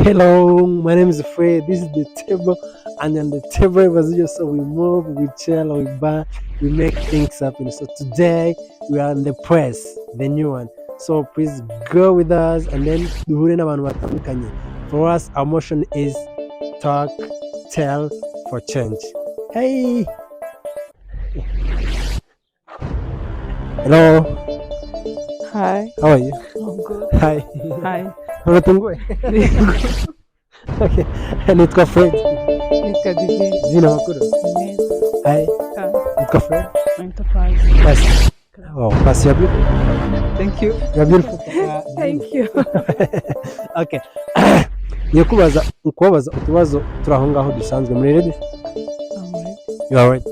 Hello, my name is Fred. This is the table, and on the table, as you saw, we move, we chill, we bar, we make things happen. So today we are on the press, the new one. So please go with us, and then duhure n'abantu batandukanye. For us, our motion is talk, tell for change. Hey. Hello. Hi. How are you? I'm good. Hi. Hi. Uratunguwe? Okay. Nitwa Fred. Nitwa Divine. Zina makuru. Neza. Hi. Hi. Nitwa Fred. Enterprise. Pasi. Oh, Pasi, you're beautiful. Thank you. You're beautiful. Thank you. Okay. Kubaza utubazo turi aho ngaho dusanzwe. Muri ready? I'm ready. You are ready?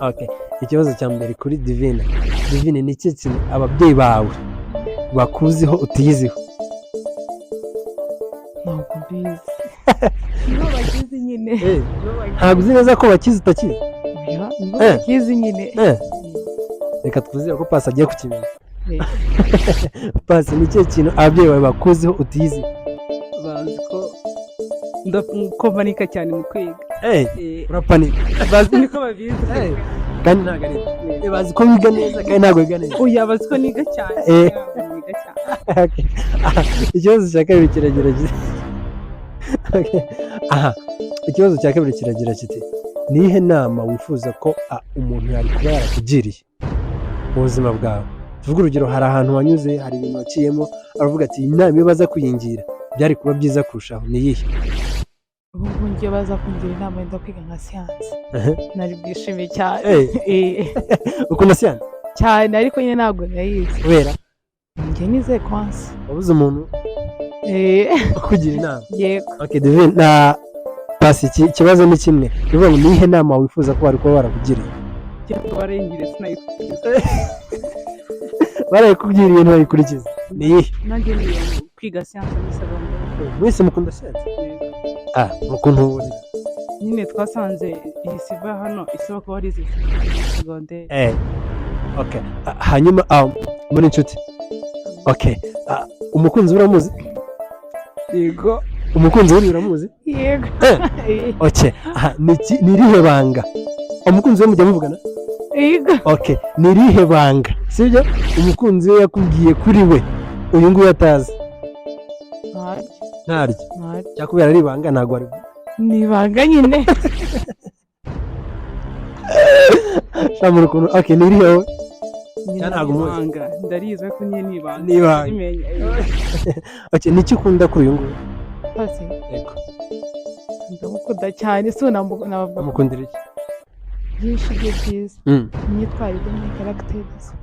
Okay. Ikibazo cya mbere kuri Divine. Divine ni iki kintu ababyeyi bawe bakuziho utiyiziho? Ntabwo mbizi. Nibo bakizi nyine. Ntabwo uzi neza ko bakizi utakizi? Nibo bakizi nyine. Reka twizere ko Pasi agiye kukimenya. Pasi ni iki kintu ababyeyi bawe bakuziho utiyiziho? Bazi ko ndakomanika cyane mu kwiga. Urapanika. Bazi niko babizi. Kandi ntabwo ari byo. Bazi ko wiga neza kandi ntabwo wiga neza. Oya, bazi ko niga cyane. Ikibazo cya kabiri kiragira kiti. Ikibazo cya kabiri kiragira kiti. Nihe nama wifuza ko umuntu yari kuba yarakugiriye mu buzima bwawe? Tuvuge urugero, hari ahantu wanyuze, hari ibintu waciyemo, aravuga ati inama iyo baza kuyingira byari kuba byiza kurushaho. Ni iyihe? Ubu ngiye baza kungira inama yo kwiga nka siyansi. Nari bwishimiye cyane. Ukunda siyansi? Cyane, ariko nyine ntabwo nayizi. Kubera? Njye nize kwansi. Wabuze umuntu ukugira inama? Yego. Okay, Divine, na Pasi, ikibazo ni kimwe. Bivuga ngo nihe nama wifuza ko wari kuba warakugiriye? Cyangwa barengire sinayikurikiza. Barayikubwiriye ntibayikurikiza. Ni iyihe? Nanjye niyo kwiga siyansi muri segonderi. Mwese mukunda siyansi? Ukuntu ubona? Nyine twasanze iyi siva hano isaba ko warize segonderi. Okay. Hanyuma muri inshuti. Okay. Umukunzi uramuzi? Yego. Umukunzi we uramuzi? Yego. Okay. Ni irihe banga? Umukunzi we mujya muvugana? Yego. Okay. Ni irihe banga? Sibyo? Umukunzi we yakubwiye kuri we uyu nguyu atazi? Ntaryo. Cyakubera ari ibanga ntabwo ari. Ni ibanga nyine. Shamura ukuntu. Okay, ni irihe wowe? Ntabwo umuzi. Ndarize ko nyine ni ibanga. Ni ibanga. Okay, ni iki ukunda kuri uyu nguyu? Pasi. Yego. Ndamukunda cyane, so nabavuga. Mukundira iki? Byinshi byiza. Imyitwarire ni characters.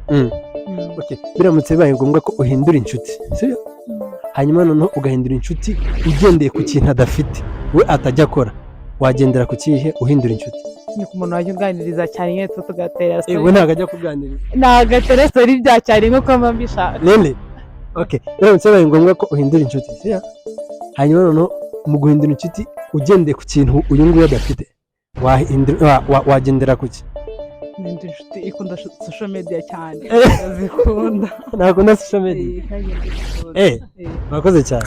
Okay, biramutse bibaye ngombwa ko uhindura inshuti, sibyo? Hanyuma noneho ugahindura inshuti ugendeye ku kintu adafite, we atajya akora, wagendera ku kihe uhindura inshuti? Ni ku muntu wajya uganiriza cyane nyine tugatera story. We ntabwo ajya kuganiriza. Nagatera story bya cyane nkuko mba mbishaka. Nene. Okay, biramutse bibaye ngombwa ko uhindura inshuti, sibyo? Hanyuma noneho mu guhindura inshuti ugendeye ku kintu uyu nguyu adafite, wagendera ku ki? Nindi inshuti ikunda social media cyane. Zikunda. Nakunda social media. Mwakoze cyane.